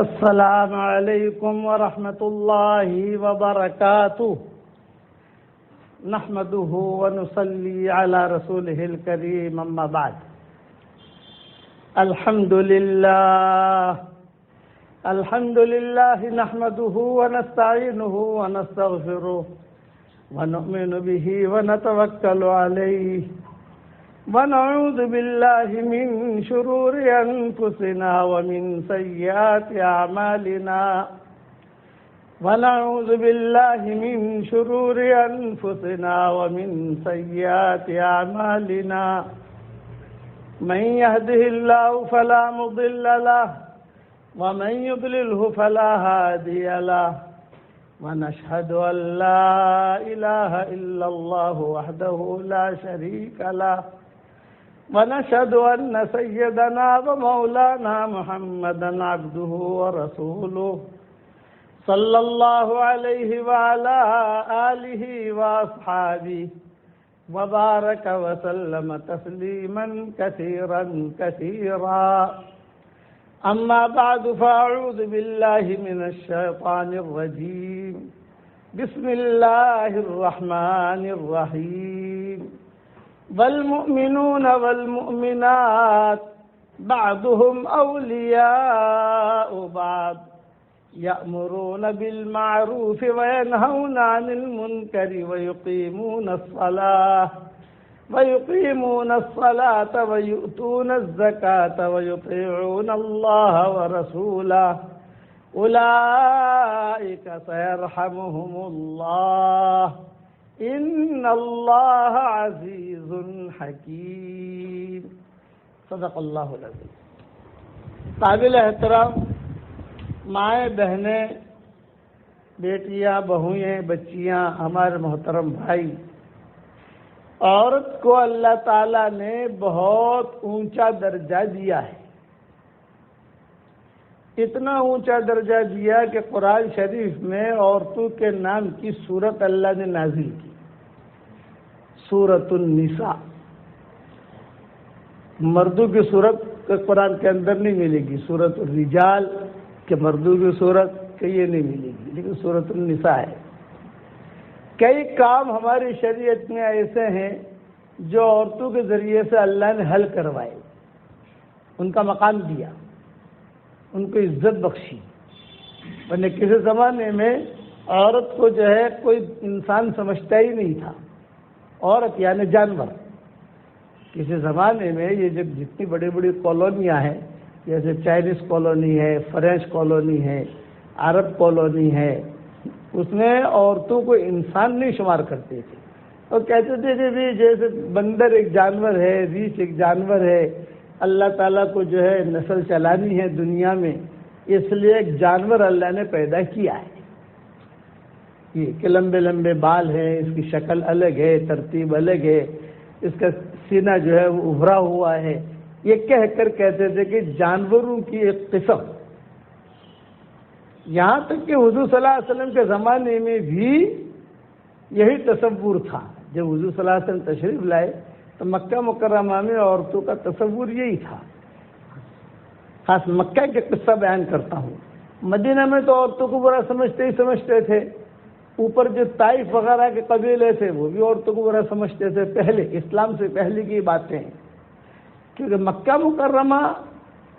السلام علیکم ورحمۃ اللہ وبرکاتہ نحمده ونصلي على رسوله الكريم اما بعد الحمد لله نحمده ونستعينه ونستغفره ونؤمن به ونتوكل عليه ونعوذ بالله من شرور أنفسنا ومن سيئات أعمالنا ونعوذ بالله من شرور أنفسنا ومن سيئات أعمالنا من يهده الله فلا مضل له ومن يضلله فلا هادي له ونشهد أن لا إله إلا الله وحده لا شريك له ونشهد أن سيدنا ومولانا محمدا عبده ورسوله صلى الله عليه وعلى آله وأصحابه وبارك وسلم تسليما كثيرا كثيرا أما بعد فأعوذ بالله من الشيطان الرجيم بسم الله الرحمن الرحيم والمؤمنون والمؤمنات بعضهم أولياء بعض يأمرون بالمعروف وينهون عن المنكر ويقيمون الصلاة ويؤتون الزكاة ويطيعون الله ورسوله أولئك سيرحمهم الله إن الله عزيز حكيم صدق اللہ العظیم. قابل احترام مائیں بہنیں بیٹیاں بہوئیں بچیاں ہمارے محترم بھائی، عورت کو اللہ تعالیٰ نے بہت اونچا درجہ دیا ہے. اتنا اونچا درجہ دیا کہ قرآن شریف میں عورتوں کے نام کی سورت اللہ نے نازل کی، سورۃ النساء. مردوں کی صورت قرآن کے اندر نہیں ملے گی، سورۃ الرجال کہ مردوں کی صورت کہ یہ نہیں ملے گی، لیکن سورۃ النساء ہے. کئی کام ہماری شریعت میں ایسے ہیں جو عورتوں کے ذریعے سے اللہ نے حل کروائے، ان کا مقام دیا، ان کو عزت بخشی. ورنہ کسی زمانے میں عورت کو جو ہے کوئی انسان سمجھتا ہی نہیں تھا، عورت یعنی جانور. کسی زمانے میں یہ جتنی بڑی بڑی کالونیاں ہیں، جیسے چائنیز کالونی ہے، فرینچ کالونی ہے، عرب کالونی ہے، اس میں عورتوں کو انسان نہیں شمار کرتے تھے اور کہتے تھے کہ بھی جیسے بندر ایک جانور ہے، ریچھ ایک جانور ہے، اللہ تعالیٰ کو جو ہے نسل چلانی ہے دنیا میں، اس لیے ایک جانور اللہ نے پیدا کیا ہے. یہ کہ لمبے لمبے بال ہیں، اس کی شکل الگ ہے، ترتیب الگ ہے، اس کا سینہ جو ہے وہ ابھرا ہوا ہے. یہ کہہ کر کہتے تھے کہ جانوروں کی ایک قسم. یہاں تک کہ حضور صلی اللہ علیہ وسلم کے زمانے میں بھی یہی تصور تھا. جب حضور صلی اللہ علیہ وسلم تشریف لائے تو مکہ مکرمہ میں عورتوں کا تصور یہی تھا. خاص مکہ کے قصہ بیان کرتا ہوں. مدینہ میں تو عورتوں کو برا سمجھتے تھے. اوپر جو طائف وغیرہ کے قبیلے تھے وہ بھی عورتوں کو برا سمجھتے تھے، پہلے اسلام سے پہلے کی باتیں ہیں. کیونکہ مکہ مکرمہ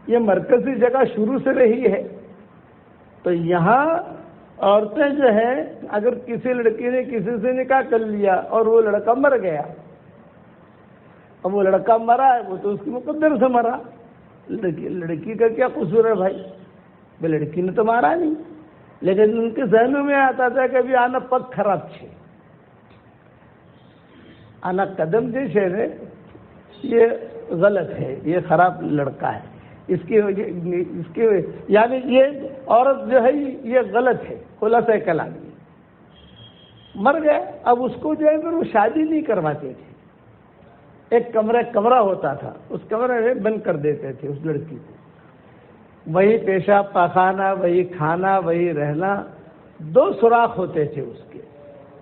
یہ مرکزی جگہ شروع سے رہی ہے، تو یہاں عورتیں جو ہیں اگر کسی لڑکی نے کسی سے نکاح کر لیا اور وہ لڑکا مر گیا، اب وہ لڑکا مرا ہے وہ تو اس کی مقدر سے مرا، لڑکی کا کیا قصور ہے بھائی؟ لڑکی نے تو مارا نہیں، لیکن ان کے ذہنوں میں آتا تھا کہ ابھی آنا پگ خراب چھے، آنا قدم جیسے نے یہ غلط ہے، یہ خراب لڑکا ہے، اس کی یعنی یہ عورت جو ہے یہ غلط ہے. خلاصہ کلام مر گئے. اب اس کو جو ہے پھر وہ شادی نہیں کرواتے تھے. ایک کمرہ ہوتا تھا، اس کمرے میں بند کر دیتے تھے اس لڑکی کو. وہی پیشاب پاخانہ، وہی کھانا، وہی رہنا. 2 سوراخ ہوتے تھے اس کے.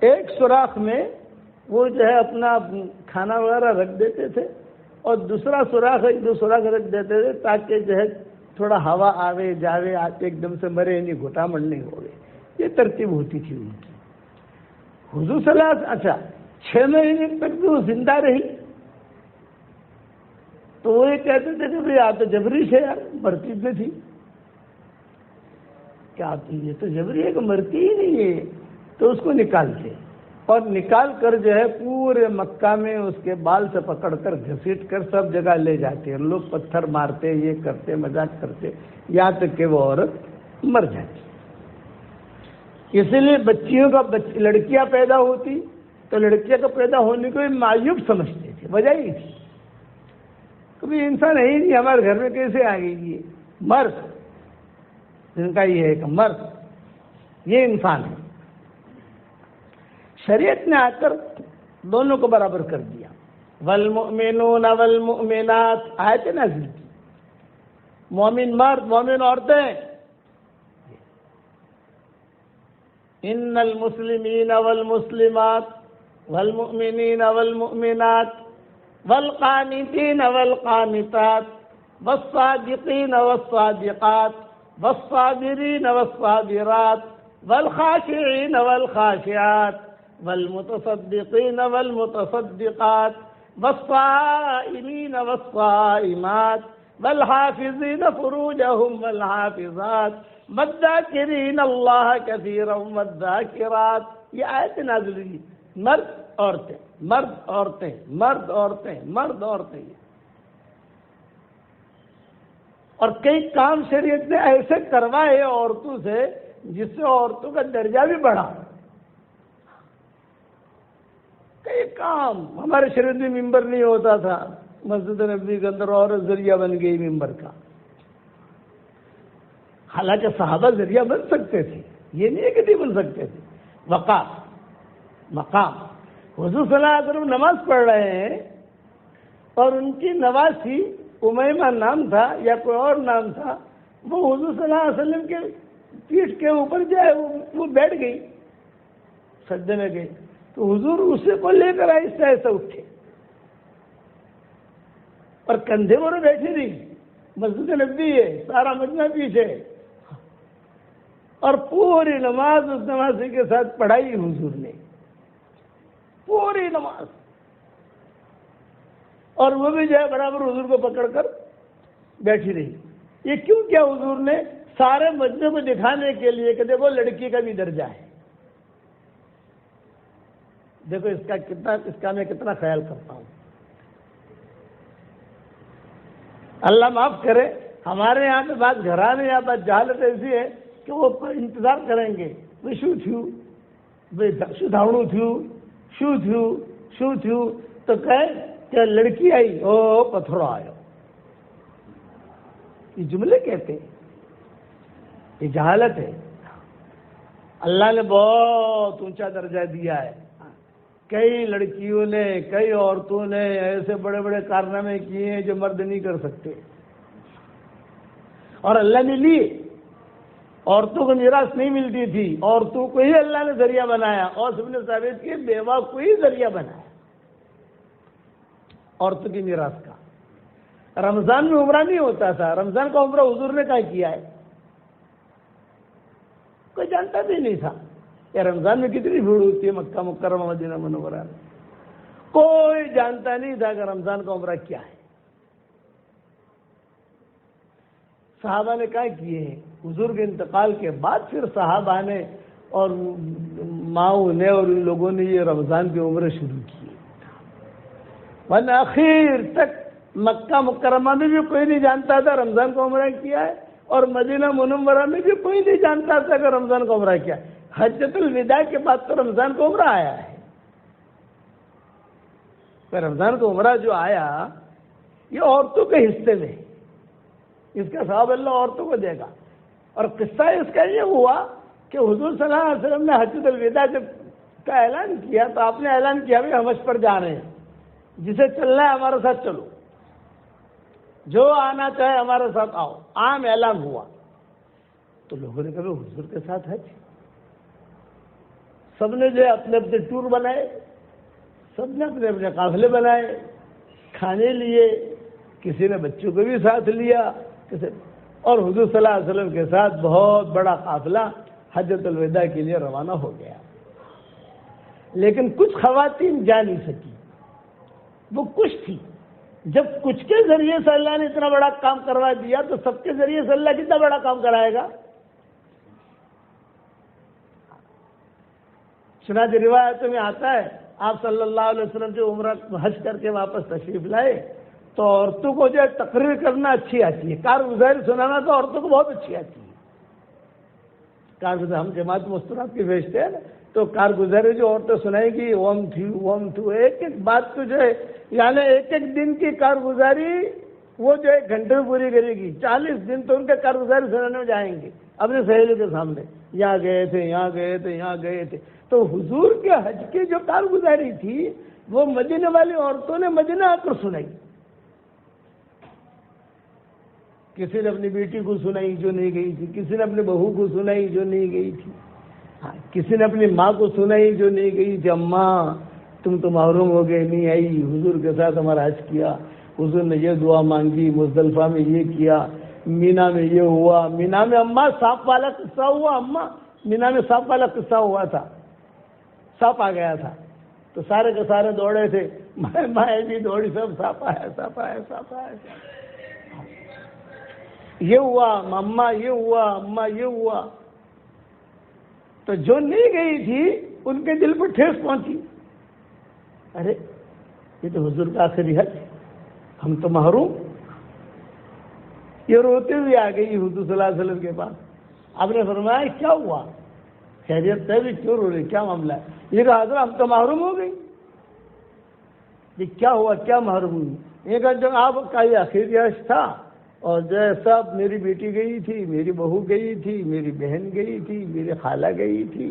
ایک سوراخ میں وہ جو ہے اپنا کھانا وغیرہ رکھ دیتے تھے اور دوسرا سوراخ ایک دو سوراخ رکھ دیتے تھے تاکہ جو ہے تھوڑا ہوا آوے جاوے آتے ایک دم سے مرے نہیں گھٹامن نہیں ہو گئے. یہ ترتیب ہوتی تھی ان کی. حضور صلی اللہ علیہ وسلم اچھا 6 مہینے تک بھی وہ زندہ رہی تو وہ یہ کہتے تھے کہ بھائی آپ تو جبری سے یار مرتی میں تھی. کیا یہ تو جبری ہے کہ مرتی ہی نہیں ہے. تو اس کو نکالتے اور نکال کر جو ہے پورے مکہ میں اس کے بال سے پکڑ کر گھسیٹ کر سب جگہ لے جاتے ہیں. لوگ پتھر مارتے یہ کرتے مذاق کرتے یہاں تک کہ وہ عورت مر جاتی. اسی لیے بچیوں کا لڑکیاں پیدا ہوتی تو لڑکیاں کا پیدا ہونے کو معیوب سمجھتے تھے. وجہ ہی تھی کبھی انسان ہے ہی نہیں ہمارے گھر میں کیسے آ گئی. یہ مرد جن کا یہ ہے کہ مرد یہ انسان ہے. شریعت نے آ کر دونوں کو برابر کر دیا. والمؤمنون والمؤمنات آیت نازل کی. مومن مرد مومن عورتیں. ان المسلمین والمسلمات والمؤمنین والمؤمنات والقانتین والقانتات والصادقین والصادقات والصابرین والصابرات والخاشعین والخاشعات والمتصدقین والمتصدقات والصائمین والصائمات والحافظین فروجہم والحافظات والذاکرین اللہ کثیرا والذاکرات. یہ آیت نازل ہوئی. مرد عورتیں مرد عورتیں مرد عورتیں مرد عورتیں. اور کئی کام شریعت نے ایسے کروائے عورتوں سے جس سے عورتوں کا درجہ بھی بڑھا. کئی کام ہمارے شریعت میں ممبر نہیں ہوتا تھا. مسجد نبوی کے اندر عورت ذریعہ بن گئی ممبر کا. حالانکہ صحابہ ذریعہ بن سکتے تھے یہ نہیں ہے کہ نہیں بن سکتے تھے. مقام حضور صلی اللہ علیہ وسلم نماز پڑھ رہے ہیں اور ان کی نواسی امیمہ نام تھا یا کوئی اور نام تھا. وہ حضور صلی اللہ علیہ وسلم کے پیٹھ کے اوپر جو ہے وہ بیٹھ گئی سجدے میں گئی تو حضور اسے کو لے کر آہستہ آہستہ اٹھے اور کندھے پر بیٹھی رہی. مسجد نبوی ہے سارا مجمع پیچھے اور پوری نماز اس نمازی کے ساتھ پڑھائی حضور نے پوری نماز. اور وہ بھی جو ہے برابر حضور کو پکڑ کر بیٹھی رہی. یہ کیوں کیا حضور نے؟ سارے مجمع کو دکھانے کے لیے کہ دیکھو لڑکی کا بھی درجہ ہے. دیکھو اس کا میں کتنا خیال کرتا ہوں. اللہ معاف کرے ہمارے یہاں پہ بات گھرانے یا بات جہالت ایسی ہے کہ وہ انتظار کریں گے وہ شو دھاؤڑوں تھیو تو کہے کہ لڑکی آئی او پتھرو آئے. یہ جملے کہتے ہیں. یہ جہالت ہے. اللہ نے بہت اونچا درجہ دیا ہے. کئی لڑکیوں نے کئی عورتوں نے ایسے بڑے بڑے کارنامے کیے ہیں جو مرد نہیں کر سکتے اور اللہ نے لیے. عورتوں کو میراث نہیں ملتی تھی عورتوں کو ہی اللہ نے ذریعہ بنایا اور سب نے ثابت کی بیوہ کو ہی ذریعہ بنایا عورتوں کی میراث کا. رمضان میں عمرہ نہیں ہوتا تھا. رمضان کا عمرہ حضور نے کیا ہے کوئی جانتا بھی نہیں تھا. یا رمضان میں کتنی بھیڑ ہوتی ہے مکہ مکرمہ مدینہ منورہ میں. کوئی جانتا نہیں تھا کہ رمضان کا عمرہ کیا ہے. صحابہ نے کیے ہیں. حضور کے انتقال کے بعد پھر صحابہ نے اور ماؤں نے اور ان لوگوں نے یہ رمضان کے عمرے شروع کیے. ورنہ آخر تک مکہ مکرمہ میں بھی کوئی نہیں جانتا تھا رمضان کا عمرہ کیا ہے اور مدینہ منورہ میں بھی کوئی نہیں جانتا تھا کہ رمضان کا عمرہ کیا ہے. حجۃ الوداع کے بعد تو رمضان کا عمرہ آیا ہے. رمضان کا عمرہ جو آیا یہ عورتوں کے حصے میں اس کا ثواب اللہ عورتوں کو دے گا. اور قصہ اس کا یہ ہوا کہ حضور صلی اللہ علیہ وسلم نے حجۃ الوداع کا اعلان کیا تو آپ نے اعلان کیا بھی ہم حج پر جا رہے ہیں جسے چلنا ہے ہمارے ساتھ چلو جو آنا چاہے ہمارے ساتھ آؤ. عام اعلان ہوا تو لوگوں نے کہا حضور کے ساتھ حج. سب نے جو اپنے اپنے ٹور بنائے سب نے اپنے اپنے قافلے بنائے کھانے لیے کسی نے بچوں کو بھی ساتھ لیا. اور حضور صلی اللہ علیہ وسلم کے ساتھ بہت بڑا قافلہ حجۃ الوداع کے لیے روانہ ہو گیا، لیکن کچھ خواتین جا نہیں سکی، وہ کچھ تھی۔ جب کچھ کے ذریعے سے اللہ نے اتنا بڑا کام کروا دیا تو سب کے ذریعے سے اللہ کتنا بڑا کام کرائے گا۔ چنانچہ روایتوں میں آتا ہے آپ صلی اللہ علیہ وسلم جو عمرہ حج کر کے واپس تشریف لائے تو عورتوں کو جو تقریر کرنا اچھی آتی ہے، کارگزاری سنانا تو عورتوں کو بہت اچھی آتی ہے۔ کارگزاری ہم جماعت مستورات کی بھیجتے ہیں نا، تو کارگزاری جو عورتیں سنائے گی وم تھو ایک ایک بات تو جو ہے، یعنی ایک ایک دن کی کارگزاری وہ جو 1 گھنٹے میں پوری کرے گی، 40 دن تو ان کے کارگزاری سنانے میں جائیں گے اپنے سہیلیوں کے سامنے، یہاں گئے تھے، یہاں گئے تھے، یہاں گئے تھے۔ تو حضور کے حج کی جو کارگزاری تھی وہ مدینے والی عورتوں نے مدینہ آ کر سنائی۔ کسی نے اپنی بیٹی کو سنائی جو نہیں گئی تھی، کسی نے اپنی بہو کو سنائی جو نہیں گئی تھی، کسی نے اپنی ماں کو سنائی جو نہیں گئی تھی، اماں تم تو محروم ہو گئے، نہیں آئی، حضور کے ساتھ ہمارا حج کیا، حضور نے یہ دعا مانگی، مزدلفہ میں یہ کیا، مینا میں یہ ہوا، مینا میں اماں سانپ والا قصہ ہوا، اماں مینا میں سانپ والا قصہ ہوا تھا، سانپ آ گیا تھا تو سارے کے سارے دوڑے تھے، میں بھی دوڑی، سب سانپ آیا، سانپ آیا، سانپ آیا، یہ ہوا اماں، یہ ہوا اماں، یہ ہوا۔ تو جو نہیں گئی تھی ان کے دل پر ٹھیس پہنچی، ارے یہ تو حضور کا آخری حج، ہم تو محروم۔ یہ روتے ہوئے آ گئی حضور صلی اللہ علیہ وسلم کے پاس۔ آپ نے فرمایا کیا ہوا، خیریت ہے بھی، کیوں رو رہے، کیا معاملہ ہے؟ یہ کہا حضرت ہم تو محروم ہو گئی۔ یہ کیا ہوا، کیا محروم ہوئی؟ یہ کہا جب آپ کا یہ آخری حج تھا اور جیسا میری بیٹی گئی تھی، میری بہو گئی تھی، میری بہن گئی تھی، میری خالہ گئی تھی،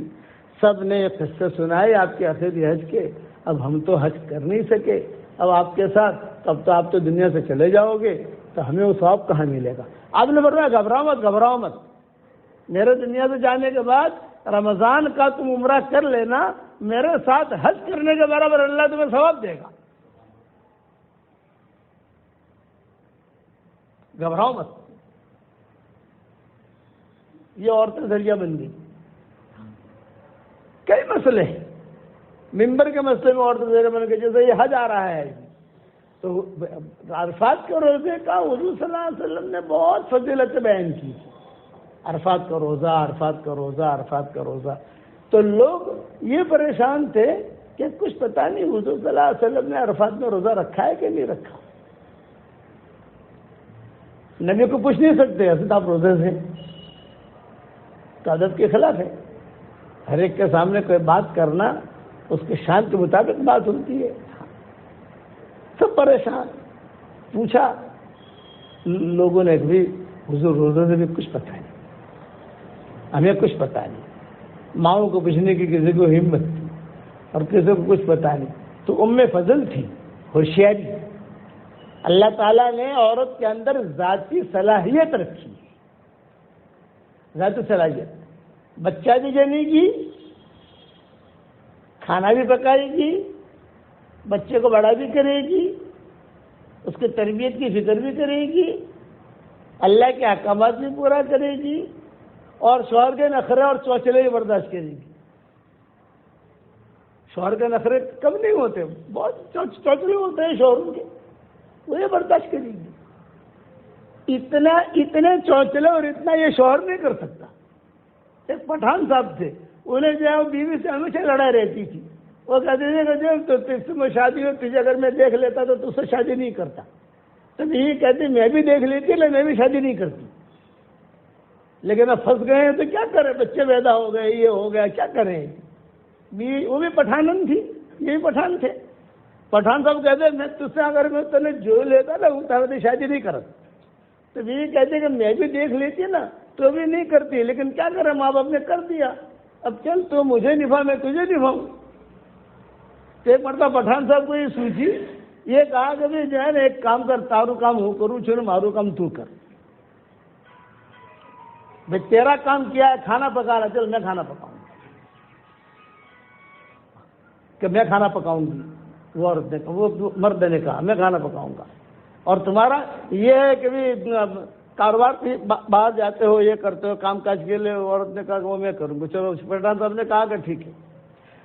سب نے قصے سنائے آپ کے آخری حج کے، اب ہم تو حج کر نہیں سکے، اب آپ کے ساتھ اب تو آپ تو دنیا سے چلے جاؤ گے تو ہمیں وہ ثواب کہاں ملے گا؟ آپ نے فرمایا گھبراؤ مت، گھبراؤ مت، میرے دنیا سے جانے کے بعد رمضان کا تم عمرہ کر لینا، میرے ساتھ حج کرنے کے برابر اللہ تمہیں ثواب دے گا، گھبراؤ مت۔ یہ عورتیں ذریعہ بن گئی۔ کئی مسئلے ہیں، ممبر کے مسئلے میں عورتیں ذریعہ بن گئی، جیسے یہ حج آ رہا ہے تو عرفات کے روزے کا حضور صلی اللہ علیہ وسلم نے بہت فضیلت بیان کی، عرفات کا روزہ، عرفات کا روزہ، عرفات کا روزہ۔ تو لوگ یہ پریشان تھے کہ کچھ پتہ نہیں حضور صلی اللہ علیہ وسلم نے عرفات میں روزہ رکھا ہے کہ نہیں رکھا۔ نبی کو پوچھ نہیں سکتے حضرت آپ روزے سے، تو ادب کے خلاف ہے۔ ہر ایک کے سامنے کوئی بات کرنا اس کے شان کے مطابق بات ہوتی ہے۔ سب پریشان، پوچھا لوگوں نے بھی حضور روزے سے بھی کچھ پتہ نہیں، ہمیں کچھ پتہ نہیں۔ ماؤں کو پوچھنے کی کسی کو ہمت تھی اور کسی کو کچھ پتہ نہیں۔ تو ام فضل تھی، ہوشیاری۔ اللہ تعالیٰ نے عورت کے اندر ذاتی صلاحیت رکھی، ذاتی صلاحیت، بچہ بھی جنے گی، کھانا بھی پکائے گی، بچے کو بڑا بھی کرے گی، اس کی تربیت کی فکر بھی کرے گی، اللہ کے احکامات بھی پورا کرے گی، اور شوہر کے نخرے اور چوچلے بھی برداشت کرے گی۔ شوہر کے نخرے کم نہیں ہوتے، بہت چوچلے ہوتے ہیں شوہروں کے، وہ یہ برداشت کرے گی۔ اتنے چوچلے اور اتنا یہ شوہر نہیں کر سکتا۔ ایک پٹھان صاحب تھے، انہیں جو ہے وہ بیوی سے ہمیشہ لڑائی رہتی تھی، وہ کہتے تھے کہ جو تجھ سے شادی ہو، تجھے اگر میں دیکھ لیتا تو تجھ سے شادی نہیں کرتا، تو بیوی کہتی میں بھی دیکھ لیتی لیکن میں بھی شادی نہیں کرتی، لیکن اب پھنس گئے ہیں تو کیا کریں، بچے پیدا ہو گئے، یہ ہو گیا، کیا کریں۔ بیوی وہ بھی پٹھانن تھی، یہ بھی پٹھان تھے۔ پٹھان صاحب کہتے ہیں میں تجھ سے اگر میں تمہیں جو لیتا نا وہ تمہیں شادی نہیں کرتا، تو بیوی کہتے کہ میں بھی دیکھ لیتی نا تو بھی نہیں کرتی، لیکن کیا کریں ماں باپ نے کر دیا، اب چل تو مجھے نبھا میں تجھے نبھاؤں۔ تو ایک مرتبہ پٹھان صاحب کو یہ سوچی، یہ کہا کہ بھی جو ہے نا ایک کام کر، تارو کام ہو کروں چھوڑ، مارو کام تو کر۔ بھائی تیرا کام کیا ہے کھانا پکانا، چل میں کھانا پکاؤں گا، کہ میں کھانا پکاؤں گی، وہ مرد نے کہا میں کھانا پکاؤں گا، اور تمہارا یہ ہے کہ بھی کاروبار باہر جاتے ہو، یہ کرتے ہو، کام کاج کے لیے، عورت نے کہا کہ وہ میں کروں گا، چلو پٹھان صاحب نے کہا کہ ٹھیک ہے۔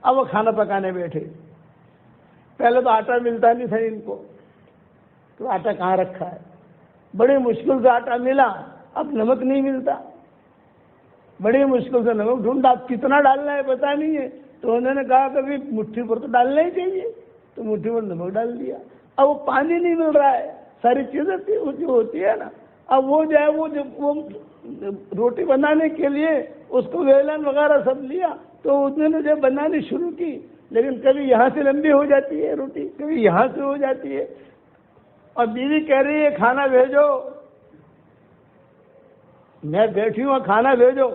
اب وہ کھانا پکانے بیٹھے، پہلے تو آٹا ملتا نہیں تھا ان کو، تو آٹا کہاں رکھا ہے، بڑی مشکل سے آٹا ملا، اب نمک نہیں ملتا، بڑی مشکل سے نمک ڈھونڈا، اب کتنا ڈالنا ہے پتا نہیں ہے، تو انہوں نے کہا کہ بھی مٹھی پر تو ڈالنا ہی چاہیے، تو مٹھی پر نمک ڈال دیا۔ اب وہ پانی نہیں مل رہا ہے، ساری چیزیں جو ہوتی ہے نا، اب وہ جو ہے وہ روٹی بنانے کے لیے اس کو ویلن وغیرہ سب لیا، تو اس نے جو بنانی شروع کی، لیکن کبھی یہاں سے لمبی ہو جاتی ہے روٹی، کبھی یہاں سے ہو جاتی ہے، اور بیوی کہہ رہی ہے کھانا بھیجو، میں بیٹھی ہوں کھانا بھیجو،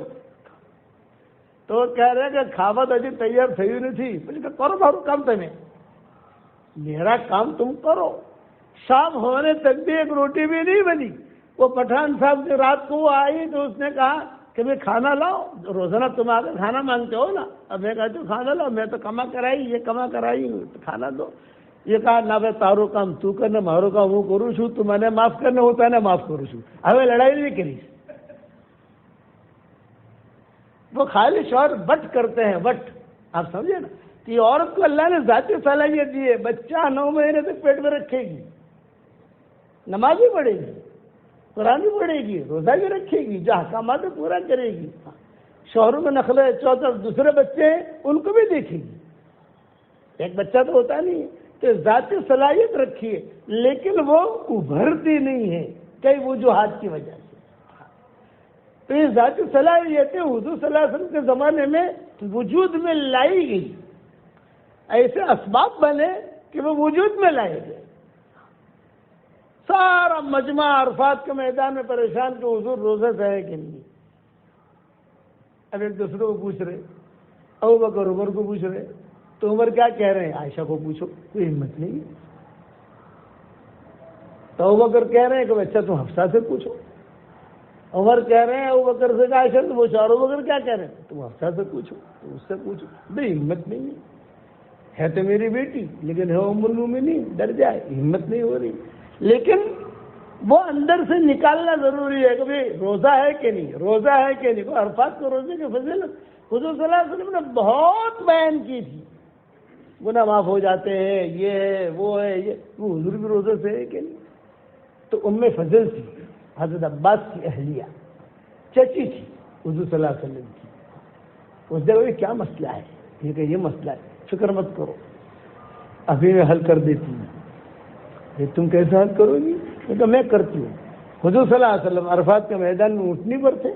تو کہہ رہے کہ کھاوت ابھی تیار صحیح نہیں تھی، مجھے کرو مارو کام تمہیں، میرا کام تم کرو۔ شام ہونے تک بھی ایک روٹی بھی نہیں بنی۔ وہ پٹھان صاحب کی رات کو وہ آئی تو اس نے کہا کہ میں کھانا لاؤ، روزانہ تم آ کر کھانا مانگتے ہو نا، اب میں کہتی ہوں کھانا لاؤ، میں تو کما کرائی، یہ کما کرائی ہوں، تو کھانا دو۔ یہ کہا نہ بھائی تارو کام تو کرنا، مارو کام وہ کروں چھو، تو میں نے معاف کرنا ہوتا ہے نا معاف کروں چھو، ہمیں لڑائی نہیں کری۔ وہ خالی شوہر وٹ کرتے ہیں، وٹ، آپ سمجھے نا، کہ عورت کو اللہ نے ذاتی صلاحیت دی ہے، بچہ 9 مہینے تک پیٹ میں رکھے گی، نماز بھی پڑھے گی، قرآن بھی پڑھے گی، روزہ بھی رکھے گی، جو احکامات پورا کرے گی، شوہروں میں نخلے چوتھے دوسرے بچے ہیں ان کو بھی دیکھے گی، ایک بچہ تو ہوتا نہیں ہے، تو ذاتی صلاحیت رکھی ہے، لیکن وہ ابھرتی نہیں ہے کئی وجوہات کی وجہ سے۔ تو یہ ذاتی صلاحیتیں حضور صلی اللہ علیہ وسلم کے زمانے میں وجود میں لائی گئی، ایسے اسباب بنے کہ وہ وجود میں لائے گئے۔ سارا مجمع عرفات کے میدان میں پریشان کہ حضور روزے سے ہے کہ نہیں۔ اب ایک دوسرے کو پوچھ رہے، ابو بکر عمر کو پوچھ رہے، تو عمر کیا کہہ رہے ہیں، عائشہ کو پوچھو، کوئی ہمت نہیں ہے۔ تو ابو بکر کہہ رہے ہیں کہ اچھا تم حفصہ سے پوچھو، عمر کہہ رہے ہیں ابو بکر سے کہ عائشہ سے پوچھو، اور ابو بکر کیا کہہ رہے ہیں، تم حفصہ سے پوچھو، تم اس سے پوچھو، بھئی ہمت نہیں ہے تو میری بیٹی، لیکن ہے ام المومنین، ڈر جائے، ہمت نہیں ہو رہی۔ لیکن وہ اندر سے نکالنا ضروری ہے کہ بھئی روزہ ہے کہ نہیں، روزہ ہے کہ نہیں۔ عرفات کو روزے کی فضیلت حضور صلی اللہ علیہ وسلم نے بہت بیان کی تھی، گناہ معاف ہو جاتے ہیں، یہ ہے وہ ہے، یہ وہ حضور بھی روزے سے ہے کہ نہیں۔ تو ام فضل تھی، حضرت عباس کی اہلیہ، چچی تھی حضور صلی اللہ علیہ وسلم کی۔ اس نے کیا مسئلہ ہے، یہ کہ یہ مسئلہ ہے، فکر مت کرو، ابھی میں حل کر دیتی ہوں۔ یہ تم کیسے حل کرو گی؟ کہ میں کرتی ہوں۔ حضور صلی اللہ علیہ وسلم عرفات کے میدان میں اونٹنی پر تھے،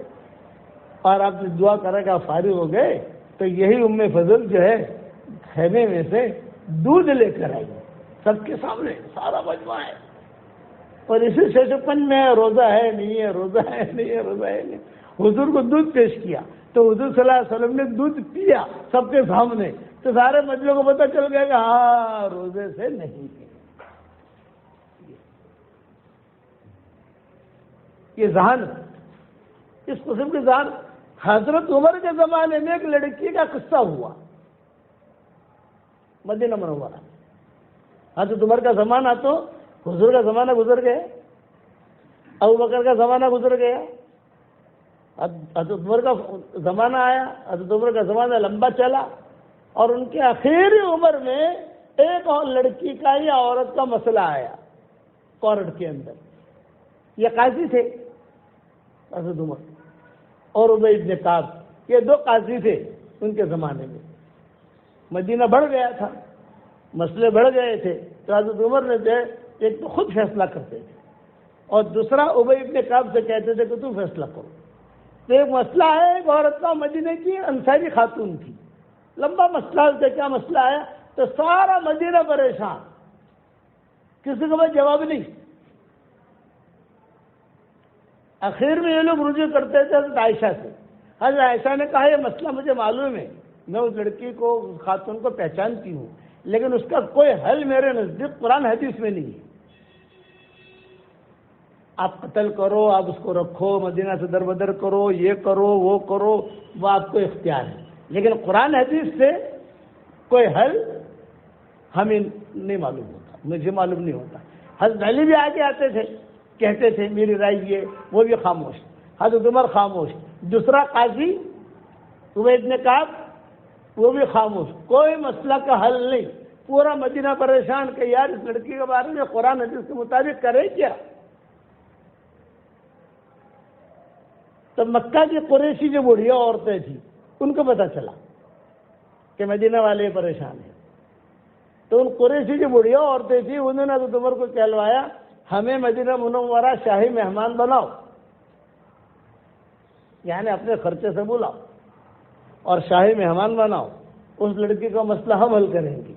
اور آپ نے دعا کرا کہ آپ فارغ ہو گئے، تو یہی ام فضل جو ہے خیمے میں سے دودھ لے کر آئی، سب کے سامنے، سارا مجمع ہے، اور اسی ششپن میں روزہ ہے نہیں ہے، روزہ ہے نہیں ہے، روزہ ہے نہیں، حضور کو دودھ پیش کیا، تو حضور صلی اللہ علیہ وسلم نے دودھ پیا سب کے سامنے، تو سارے مجمع کو پتہ چل گیا کہ ہاں روزے سے نہیں ہے۔ یہ ذہن، اس قسم کے ذہن، حضرت عمر کے زمانے میں ایک لڑکی کا قصہ ہوا مدینہ منورہ۔ حضرت عمر کا زمانہ تو حضور کا زمانہ گزر گیا، ابو بکر کا زمانہ گزر گیا، حضرت عمر کا زمانہ آیا، حضرت عمر کا زمانہ لمبا چلا، اور ان کے آخری عمر میں ایک اور لڑکی کا یا عورت کا مسئلہ آیا کورٹ کے اندر۔ یہ قاضی تھے حضرت عمر اور ابی بن کعب، یہ 2 قاضی تھے ان کے زمانے میں۔ مدینہ بڑھ گیا تھا، مسئلے بڑھ گئے تھے، تو حضرت عمر نے جو ایک تو خود فیصلہ کرتے تھے، اور دوسرا ابی بن کعب سے کہتے تھے کہ تم فیصلہ کرو۔ تو ایک مسئلہ ہے، ایک عورت کا مدینہ کی انصاری خاتون تھی، لمبا مسئلہ سے کیا مسئلہ آیا، تو سارا مدینہ پریشان، کسی کو جواب نہیں۔ آخر میں یہ لوگ رجوع کرتے تھے حضرت عائشہ سے۔ حضرت عائشہ نے کہا یہ مسئلہ مجھے معلوم ہے، میں اس لڑکی کو، اس خاتون کو پہچانتی ہوں، لیکن اس کا کوئی حل میرے نزدیک قرآن حدیث میں نہیں ہے۔ آپ قتل کرو، آپ اس کو رکھو، مدینہ سے در بدر کرو، یہ کرو وہ کرو، وہ آپ کو اختیار ہے، لیکن قرآن حدیث سے کوئی حل ہمیں نہیں معلوم ہوتا، مجھے معلوم نہیں ہوتا۔ حضرت علی بھی آگے آتے تھے کہتے تھے میری رائے یہ، وہ بھی خاموش، حضرت عمر خاموش، دوسرا قاضی عبید نے کہا وہ بھی خاموش، کوئی مسئلہ کا حل نہیں، پورا مدینہ پریشان کہ یار اس لڑکی کے بارے میں قرآن حدیث کے مطابق کرے کیا؟ تو مکہ کی قریشی جو بوڑھیا عورتیں تھیں ان کو پتہ چلا کہ مدینہ والے پریشان ہیں، تو ان قریشی جو بوڑھیا عورتیں تھیں انہوں نے حضرت عمر کو کہلوایا ہمیں مدینہ منورہ شاہی مہمان بناؤ، یعنی اپنے خرچے سے بلاؤ اور شاہی مہمان بناؤ، اس لڑکی کا مسئلہ ہم حل کریں گے۔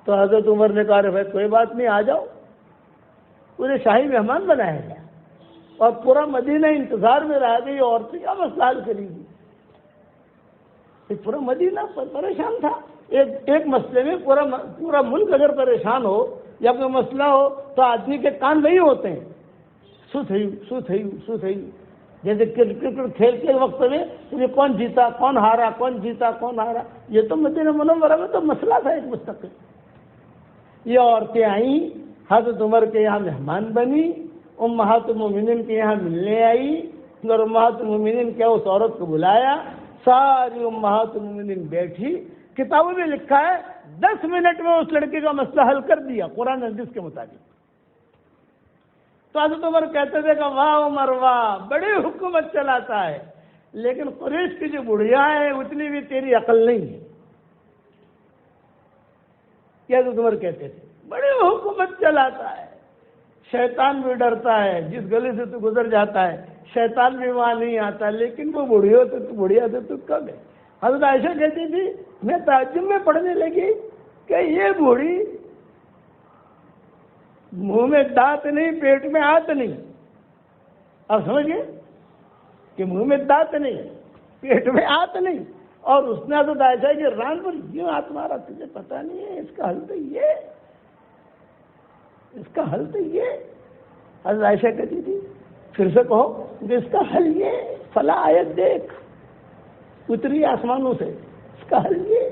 تو حضرت عمر نے کہا بھائی کوئی بات نہیں، آ جاؤ۔ انہیں شاہی مہمان بنایا گیا اور پورا مدینہ انتظار میں رہ گئی، عورتیں کیا مسئلہ حل کریں گی؟ پورا مدینہ پریشان تھا، ایک مسئلے میں پورا ملک اگر پریشان ہو یا کوئی مسئلہ ہو تو آدمی کے کان وہی ہوتے ہیں، سو تھئی جیسے کرکٹ کھیل کے وقت میں یہ کون جیتا کون ہارا، کون جیتا کون ہارا، یہ تو مدینہ منورہ میں تو مسئلہ تھا ایک مستقل۔ یہ عورتیں آئیں، حضرت عمر کے یہاں مہمان بنی، امہات المومنین کے یہاں ملنے آئی، اور امہات المومنین کیا اس عورت کو بلایا، ساری امہات المومنین بیٹھی، کتابوں میں لکھا ہے 10 منٹ میں اس لڑکی کا مسئلہ حل کر دیا قرآن حدیث کے مطابق۔ تو حضرت عمر کہتے تھے کہ واہ عمر واہ، بڑی حکومت چلاتا ہے، لیکن قریش کی جو بڑھیا ہے اتنی بھی تیری عقل نہیں ہے۔ یہ حضرت عمر کہتے تھے بڑی حکومت چلاتا ہے، شیطان بھی ڈرتا ہے، جس گلی سے تو گزر جاتا ہے شیطان بھی وہاں نہیں آتا، لیکن وہ بڑھیا سے تو کب ہے۔ حضرت عائشہ کہتی تھی میں تعجب میں پڑھنے لگی کہ یہ بوڑھی منہ میں دانت نہیں، پیٹ میں ہاتھ نہیں، اب سمجھئے کہ منہ میں دانت نہیں، پیٹ میں ہاتھ نہیں، اور اس نے حضرت عائشہ کی ران پر یوں ہاتھ مارا، تجھے پتہ نہیں ہے اس کا حل تو یہ، اس کا حل تو یہ۔ حضرت عائشہ کہتی تھی پھر سے کہو کہ اس کا حل یہ، فلاں آیت دیکھ اتری آسمانوں سے، اس کا حل یہ۔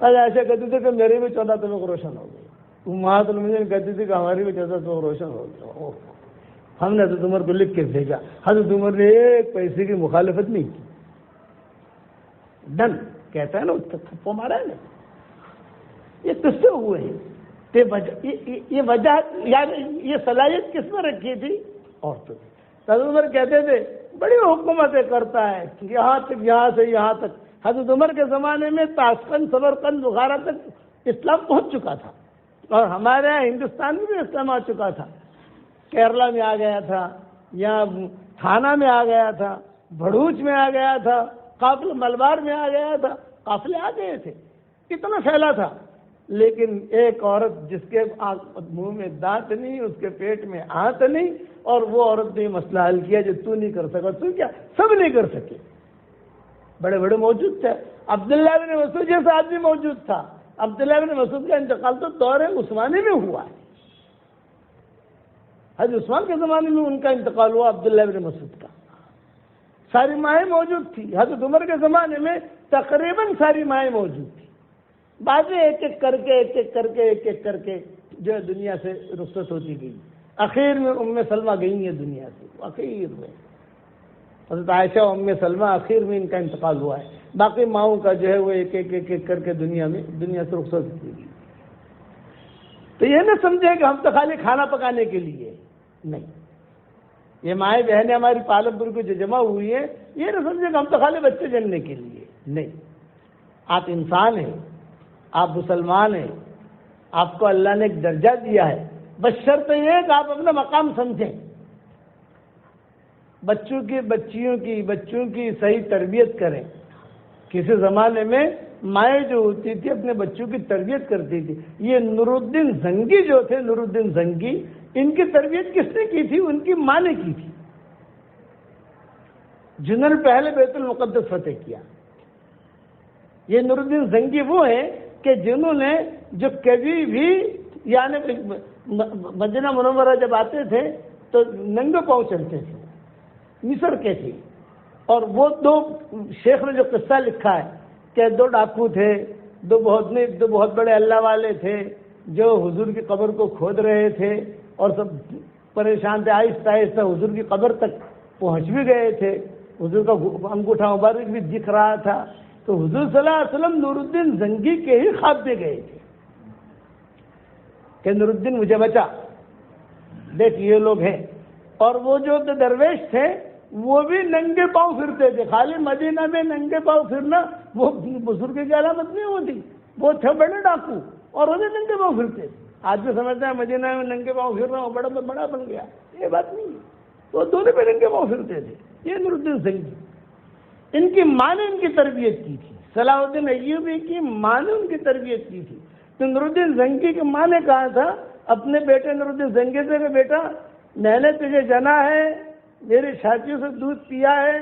حضرت عائشہ کہتی تھی کہ میری بھی 14 طبق روشن ہو گئی، امہات المومنین کہتی تھی کہ ہماری بھی 14 طبق روشن ہو گیا۔ ہم نے حضرت عمر کو لکھ کے بھیجا، حضرت عمر نے ایک پیسے کی مخالفت نہیں کی، ڈن کہتا ہے نا، تھپو مارا ہے نا۔ یہ کس سے ہوئے ہیں؟ یہ وجہ یہ صلاحیت کس میں رکھی تھی؟ عورتوں نے۔ حضرت عمر کہتے تھے بڑی حکومتیں کرتا ہے، یہاں تک، یہاں سے یہاں تک۔ حضرت عمر کے زمانے میں تاشقند، سمرقند، بخارا تک اسلام پہنچ چکا تھا، اور ہمارے یہاں ہندوستان میں بھی اسلام آ چکا تھا، کیرلا میں آ گیا تھا، یہاں تھانہ میں آ گیا تھا، بھڑوچ میں آ گیا تھا، قافلہ ملبار میں آ گیا تھا، قافلے آ گئے تھے، اتنا پھیلا تھا۔ لیکن ایک عورت جس کے منہ میں دانت نہیں، اس کے پیٹ میں ہاتھ نہیں، اور وہ عورت نے مسئلہ حل کیا جو تو نہیں کر سکا، تو کیا سب نہیں کر سکے۔ بڑے بڑے موجود تھے، عبداللہ بن مسعود جیسا آدمی موجود تھا۔ عبداللہ بن مسعود کا انتقال تو دور عثمانی میں ہوا ہے، حضرت عثمان کے زمانے میں ان کا انتقال ہوا عبداللہ بن مسعود کا۔ ساری مائیں موجود تھی، حضرت عمر کے زمانے میں تقریباً ساری مائیں موجود تھی، بعد میں ایک ایک کر کے جو دنیا سے رخصت ہوتی گئی، اخیر میں ام سلمہ گئی ہیں دنیا سے، اخیر میں حضرت عائشہ ام سلمہ اخیر میں ان کا انتقال ہوا ہے، باقی ماؤں کا جو ہے وہ ایک ایک کر کے دنیا سے رخصت ہوتی گئی۔ تو یہ نہ سمجھے کہ ہم تو خالی کھانا پکانے کے لیے نہیں، یہ مائیں بہنیں ہماری پالک پور کو جو جمع ہوئی ہیں، یہ نہ سمجھے کہ ہم تو خالی بچے جننے کے لیے نہیں، آپ انسان ہیں، آپ مسلمان ہیں، آپ کو اللہ نے ایک درجہ دیا ہے، بس شرط یہ ہے کہ آپ اپنا مقام سمجھیں، بچوں کی صحیح تربیت کریں۔ کسی زمانے میں مائیں جو ہوتی تھی اپنے بچوں کی تربیت کرتی تھی، یہ نور الدین زنگی جو تھے، نور الدین زنگی، ان کی تربیت کس نے کی تھی؟ ان کی ماں نے کی تھی، جنہوں نے پہلے بیت المقدس فتح کیا۔ یہ نور الدین زنگی وہ ہیں کہ جنہوں نے جو کبھی بھی یعنی مدینہ منورہ جب آتے تھے تو ننگے پاؤں چلتے تھے، مصر کے تھے، اور وہ دو شیخ نے جو قصہ لکھا ہے کہ دو ڈاکو تھے، دو بہت بڑے اللہ والے تھے جو حضور کی قبر کو کھود رہے تھے، اور سب پریشان تھے، آہستہ آہستہ حضور کی قبر تک پہنچ بھی گئے تھے، حضور کا انگوٹھا مبارک بھی دکھ رہا تھا، تو حضور صلی اللہ علیہ وسلم نور الدین زنگی کے ہی خواب میں گئے تھے کہ نور الدین مجھے بچا، دیکھ یہ لوگ ہیں۔ اور وہ جو درویش تھے وہ بھی ننگے پاؤں پھرتے تھے، خالی مدینہ میں ننگے پاؤں پھرنا وہ بزرگ کی علامت نہیں ہوتی، وہ تھے بڑے ڈاکو اور وہ بھی ننگے پاؤں پھرتے تھے۔ آج بھی سمجھتا ہے مدینہ میں ننگے پاؤں پھر رہا ہوں بڑا بڑا بن گیا، یہ بات نہیں ہے، وہ دونوں پہ ننگے پاؤں پھرتے تھے۔ یہ نور الدین زنگی، ان کی ماں نے ان کی تربیت کی تھی، صلاح الدین ایوبی کی ماں نے ان کی تربیت کی تھی۔ تو نور الدین زنگی کی ماں نے کہا تھا اپنے بیٹے نور الدین زنگی سے کہ بیٹا میں نے تجھے جنا ہے، میری چھاتیوں سے دودھ پیا ہے،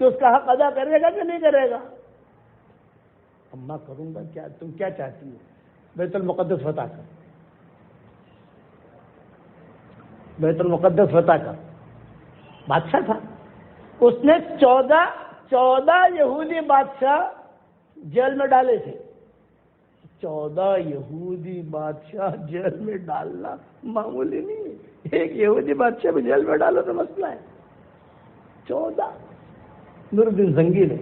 تو اس کا حق ادا کرے گا کہ نہیں کرے گا؟ اماں کروں گا، کیا تم کیا چاہتی ہو؟ بیت المقدس فتح کر، بیت المقدس فتح کر۔ بادشاہ تھا، اس نے 14 یہودی بادشاہ جیل میں ڈالے تھے۔ 14 یہودی بادشاہ جیل میں ڈالنا معمولی نہیں ہے، ایک یہودی بادشاہ بھی جیل میں ڈالو تو مسئلہ ہے۔ 14 نور الدین زنگی نے،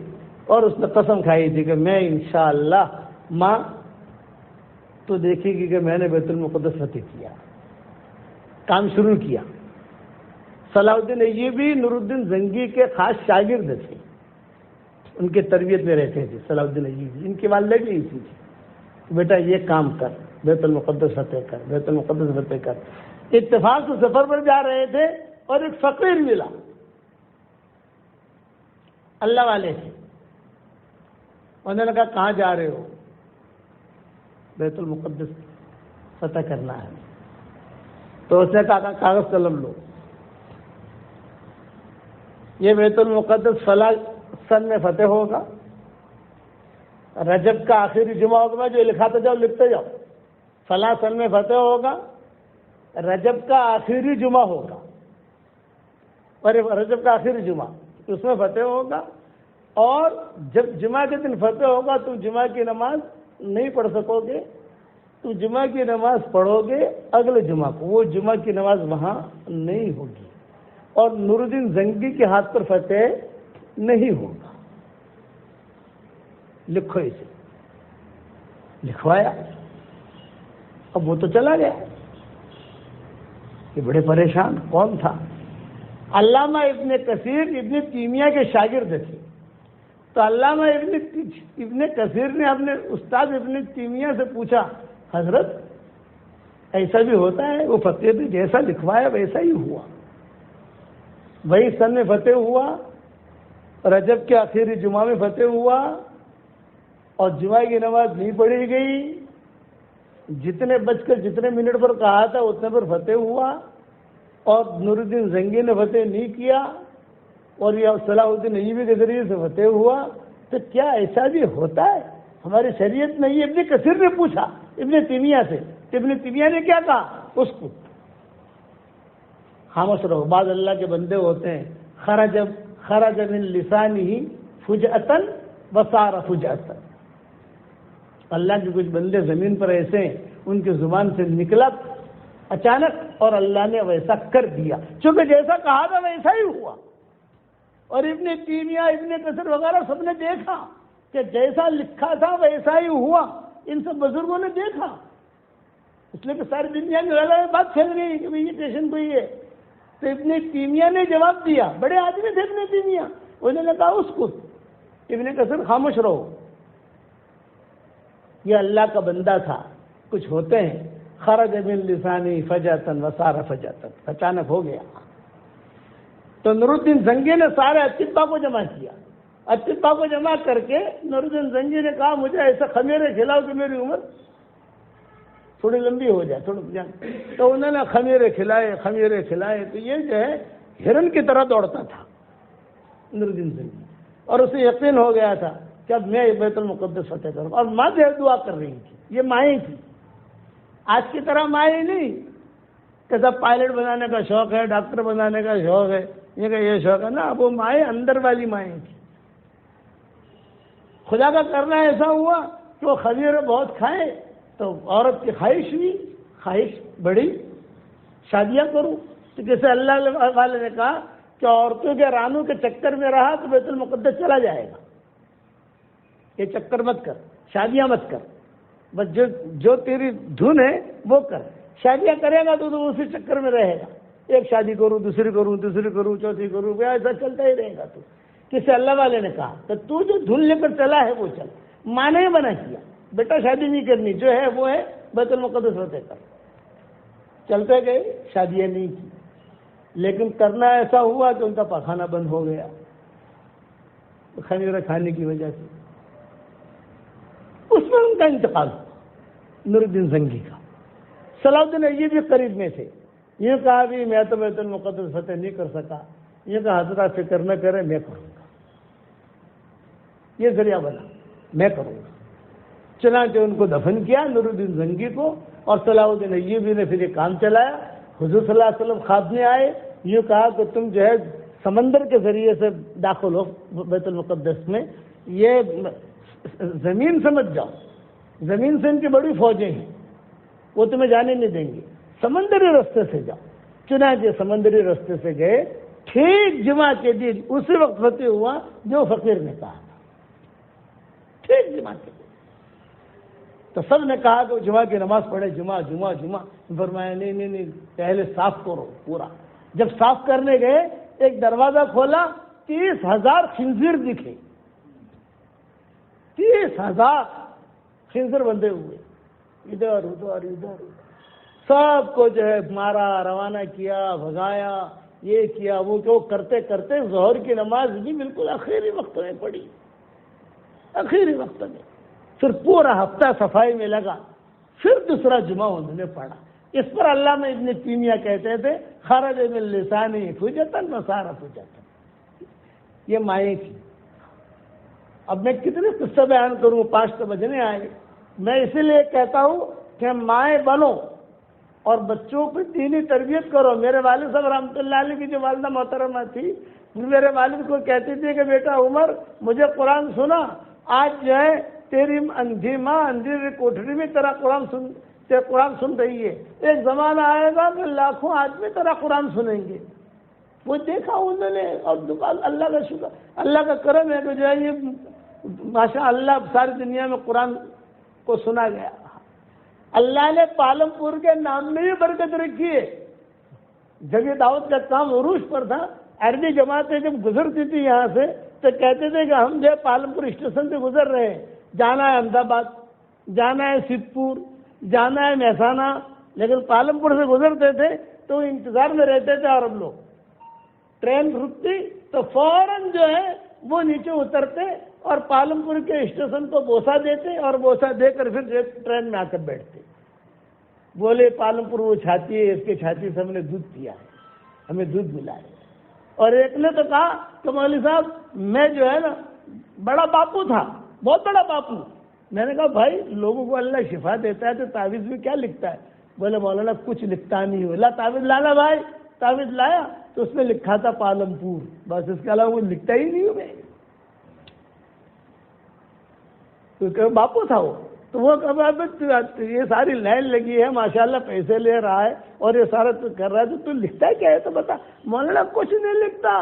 اور اس نے قسم کھائی تھی کہ میں انشاءاللہ ماں تو دیکھے گی کہ میں نے بیت المقدس فتح کیا، کام شروع کیا۔ صلاح الدین ایوبی نور الدین زنگی کے خاص شاگرد تھے، ان کے تربیت میں رہتے تھے صلاح الدین ایوبی۔ ان کی والدہ بھی ایسی تھی کہ بیٹا یہ کام کر، بیت المقدس فتح کر، بیت المقدس فتح کر۔ اتفاق سے سفر پر جا رہے تھے اور ایک فقیر ملا، اللہ والے تھے، انہوں نے کہا کہاں جا رہے ہو؟ بیت المقدس فتح کرنا ہے۔ تو اس نے کہا کاغذ قلم لو، یہ بیت المقدس فلاں سن میں فتح ہوگا، رجب کا آخری جمعہ ہوگا، جو لکھا تھا جاؤ لکھتے جاؤ، فلاں سن میں فتح ہوگا، رجب کا آخری جمعہ ہوگا، اور رجب کا آخری جمعہ اس میں فتح ہوگا، اور جب جمعہ کے دن فتح ہوگا تم جمعہ کی نماز نہیں پڑھ سکو گے، تو جمعہ کی نماز پڑھو گے اگلے جمعہ کو، وہ جمعہ کی نماز وہاں نہیں ہوگی، اور نور الدین زنگی کے ہاتھ پر فتح نہیں ہوگا۔ لکھو اسے، لکھوایا، اب وہ تو چلا گیا۔ یہ بڑے پریشان، کون تھا؟ علامہ ابن کثیر ابن تیمیہ کے شاگرد تھے۔ تو علامہ ابن کثیر نے اپنے استاد ابن تیمیہ سے پوچھا حضرت ایسا بھی ہوتا ہے؟ وہ فتح بھی جیسا لکھوایا ویسا ہی ہوا، وہی سن میں فتح ہوا، رجب کے آخری جمعہ میں فتح ہوا، اور جمعہ کی نماز نہیں پڑھی گئی، جتنے بج کر جتنے منٹ پر کہا تھا اتنے پر فتح ہوا، اور نور الدین زنگی نے فتح نہیں کیا، اور یہ صلاح الدین ایوبی کے ذریعے سے فتح ہوا۔ تو کیا ایسا بھی ہوتا ہے ہماری شریعت میں؟ یہ ابن کثیر نے پوچھا ابن تیمیہ سے، ابن تیمیہ نے کیا کہا اس کو؟ خاموش رہو، بعض اللہ کے بندے ہوتے ہیں خرج من لسانہ فجأۃ وصار فجأۃ، اللہ کے کچھ بندے زمین پر ایسے ہیں ان کی زبان سے نکلا اچانک اور اللہ نے ویسا کر دیا، چونکہ جیسا کہا تھا ویسا ہی ہوا۔ اور ابن تیمیہ ابن کثیر وغیرہ سب نے دیکھا کہ جیسا لکھا تھا ویسا ہی ہوا، ان سب بزرگوں نے دیکھا، اس لیے کہ ساری دنیا میں بات پھیل گئی کہ یہ پیشن کوئی ہے۔ تو ابن تیمیہ نے جواب دیا، بڑے آدمی تھے ابن تیمیہ، انہوں نے کہا اس کو ابن کثیر خاموش رہو، یہ اللہ کا بندہ تھا، کچھ ہوتے ہیں خرج من لسانی فجأۃ وصار فجأۃ، اچانک ہو گیا۔ تو نور الدین زنگی نے سارے اطباء کو جمع کیا، اطباء کو جمع کر کے نور الدین زنگی نے کہا مجھے ایسا خمیرے کھلاؤ کہ میری عمر تھوڑی لمبی ہو جائے، تو انہوں نے خمیرے کھلائے، تو یہ جو ہے ہرن کی طرح دوڑتا تھا نور الدین زنگی، اور اسے یقین ہو گیا تھا کہ اب میں بیت المقدس فتح کروں، اور ماں جو دعا کر رہی تھی، یہ مائیں تھی، آج کی طرح مائیں نہیں کہ سب پائلٹ بنانے کا شوق ہے، ڈاکٹر بنانے کا شوق ہے، یہ شوق ہے نا، وہ مائیں اندر والی مائیں تھی۔ خدا کا کرنا ایسا ہوا کہ وہ خمیر بہت کھائے تو عورت کی خواہش ہوئی، خواہش بڑی، شادیاں کروں، تو کسی اللہ والے نے کہا کہ عورتوں کے رانوں کے چکر میں رہا تو بیت المقدس چلا جائے گا، یہ چکر مت کر، شادیاں مت کر، بس جو تیری دھن ہے وہ کر، شادیاں کرے گا تو اسی چکر میں رہے گا، ایک شادی کروں دوسری کروں تیسری کروں چوتھی کروں، ایسا چلتا ہی رہے گا۔ تو کسی اللہ والے نے کہا کہ تو جو دھن لے کر چلا ہے وہ چل، ماں نے منع کیا بیٹا شادی نہیں کرنی، جو ہے وہ ہے، بیت المقدس ہوتے کر، چلتے گئے، شادیاں نہیں کی، لیکن کرنا ایسا ہوا کہ ان کا پاخانہ بند ہو گیا خمیرہ کھانے کی وجہ سے، اس میں ان کا انتقال ہوا نور الدین زنگی کا۔ صلاح الدین ایوبی قریب میں تھے، یہ کہا بھی میں تو بیت المقدس فتح نہیں کر سکا، یہ کہا حضرت فکر نہ کرے میں کروں گا، یہ ذریعہ بنا میں کروں گا۔ چنانچہ ان کو دفن کیا نور الدین زنگی کو، اور صلاح الدین ایوبی نے پھر یہ کام چلایا۔ حضور صلی اللہ علیہ وسلم خواب میں آئے، یہ کہا کہ تم جو ہے سمندر کے ذریعے سے داخل ہو بیت المقدس میں، یہ زمین سے مت جاؤ، زمین سے ان کی بڑی فوجیں ہیں، وہ تمہیں جانے نہیں دیں گے، سمندری راستے سے جاؤ۔ چنانچہ سمندری راستے سے گئے، ٹھیک جمعہ کے دن اسی وقت فتح ہوا جو فقیر نے کہا تھا، ٹھیک جمعہ کے دن۔ تو سب نے کہا کہ جمعہ کی نماز پڑھے، جمعہ جمعہ جمعہ، فرمایا نہیں نہیں نہیں، پہلے صاف کرو پورا۔ جب صاف کرنے گئے، ایک دروازہ کھولا، 30,000 خنزیر دکھے، 30,000 خنزیر بندے ہوئے، ادھر ادھر ادھر ادھر، سب کو جو ہے مارا، روانہ کیا، بھگایا، یہ کیا وہ کیا، کرتے کرتے ظہر کی نماز بھی بالکل آخری وقت میں پڑی، آخری وقت میں۔ پھر پورا ہفتہ صفائی میں لگا، پھر دوسرا جمعہ انہوں نے پڑھا۔ اس پر علامہ ابن تیمیہ کہتے تھے خرج من لسانی فجتن وصار فجتن، یہ مائیں تھی۔ اب میں کتنے قصے بیان کروں، 5 تو بجنے آئے۔ میں اسی لیے کہتا ہوں کہ مائیں بنو اور بچوں کو دینی تربیت کرو۔ میرے والد صاحب رحمۃ اللہ علیہ کی جو والدہ محترمہ تھی، میرے والد کو کہتی تھی کہ بیٹا عمر مجھے قرآن سنا، آج جو ہے تیری اندھی ماں اندھیری کوٹری میں تیرا قرآن سن رہی ہے، ایک زمانہ آئے گا کہ لاکھوں آدمی تیرا قرآن سنیں گے۔ وہ دیکھا انہوں نے، اور اللہ کا شکر، اللہ کا کرم ہے کہ جو ہے یہ ماشاء اللہ ساری دنیا میں قرآن کو سنا گیا۔ اللہ نے پالم پور کے نام میں بھی برکت رکھی ہے۔ جب یہ دعوت کا کام عروج پر تھا، عربی جماعتیں جب گزرتی تھی یہاں سے تو کہتے تھے کہ ہم جو ہے پالم پور اسٹیشن سے گزر رہے ہیں، جانا ہے احمد آباد، جانا ہے سدھپور، جانا ہے مہسانہ، لیکن پالم پور سے گزرتے تھے تو انتظار میں رہتے تھے عرب لوگ۔ ٹرین رکتی تو فوراً جو ہے وہ نیچے اترتے اور پالم پور کے اسٹیشن کو بوسہ دیتے، اور بوسہ دے کر پھر ٹرین میں آ کر بیٹھتے۔ بولے پالم پور وہ چھاتی ہے، اس کے چھاتی سے ہم نے دودھ پیا ہے، ہمیں دودھ ملا ہے۔ اور ایک نے تو کہا کہ مولوی صاحب میں جو ہے نا بڑا باپو تھا، بہت بڑا باپو۔ میں نے کہا بھائی لوگوں کو اللہ شفا دیتا ہے تو تعویذ میں کیا لکھتا ہے؟ بولے مولانا کچھ لکھتا نہیں ہو، لا تعویذ لانا بھائی۔ تعویذ لایا تو اس میں لکھا تھا پالم پور، بس اس کے علاوہ وہ لکھتا ہی نہیں ہوں میں۔ تو باپو تھا وہ، تو وہ یہ ساری لائن لگی ہے، ماشاءاللہ پیسے لے رہا ہے اور یہ سارا تو کر رہا ہے، تو لکھتا ہے کیا ہے تو بتا۔ مولانا کچھ نہیں لکھتا،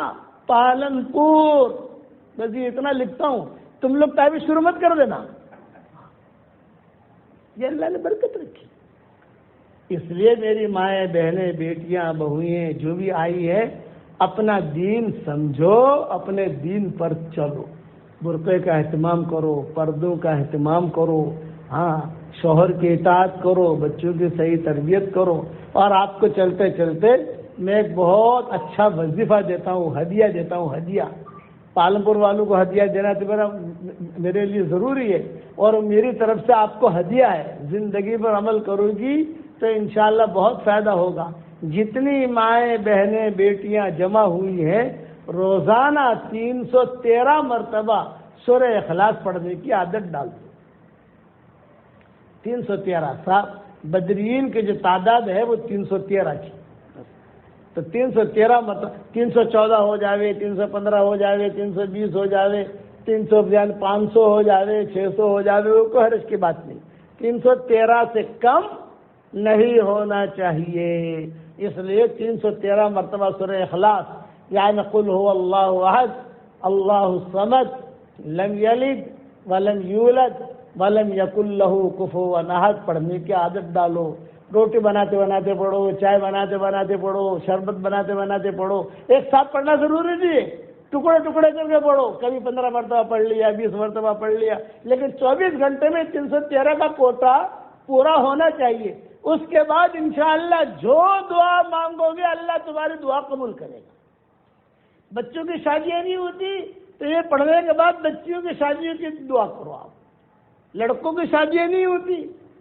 پالن پور، بس یہ اتنا لکھتا ہوں، تم لوگ تعویذ شروع مت کر دینا۔ یہ اللہ نے برکت رکھی۔ اس لیے میری مائیں بہنیں بیٹیاں بہوئیں جو بھی آئی ہے، اپنا دین سمجھو، اپنے دین پر چلو، برقعے کا اہتمام کرو، پردوں کا اہتمام کرو، ہاں شوہر کی اطاعت کرو، بچوں کی صحیح تربیت کرو۔ اور آپ کو چلتے چلتے میں ایک بہت اچھا وظیفہ دیتا ہوں، ہدیہ دیتا ہوں، ہدیہ۔ پالم پور والوں کو ہدیہ دینا تو میرے لیے ضروری ہے، اور میری طرف سے آپ کو ہدیہ ہے۔ زندگی پر عمل کرو گی تو انشاءاللہ بہت فائدہ ہوگا۔ جتنی مائیں بہنیں بیٹیاں جمع ہوئی ہیں، روزانہ 313 مرتبہ سورہ اخلاص پڑھنے کی عادت ڈال دو۔ 313 صاحب بدرین کی جو تعداد ہے وہ 313 کی، تو 313 مرتبہ، 314 ہو جاوے، 315 ہو جاوے، 320 ہو جاوے، 500 ہو جاوے، 600 ہو جاوے، وہ کوئی حرج کی بات نہیں۔ 313 سے کم نہیں ہونا چاہیے۔ اس لیے 313 مرتبہ سورہ اخلاص یعنی قل هو اللہ احد اللہ الصمد لم یلد ولم یولد ولم یکن لہ کفوا احد پڑھنے کی عادت ڈالو. روٹی بناتے بناتے پڑھو، چائے بناتے بناتے پڑھو، شربت بناتے بناتے پڑھو. ایک ساتھ پڑھنا ضروری نہیں ہے، ٹکڑے ٹکڑے کر کے پڑھو. کبھی 15 مرتبہ پڑھ لیا، 20 مرتبہ پڑھ لیا، لیکن 24 گھنٹے میں 313 کا کوٹا پورا ہونا چاہیے. اس کے بعد انشاءاللہ جو دعا مانگو گے اللہ تمہاری دعا قبول کرے گا. بچوں کی شادیاں نہیں ہوتی تو یہ پڑھنے کے بعد بچیوں کی شادیوں کی دعا کرو. آپ لڑکوں کی شادیاں نہیں ہوتی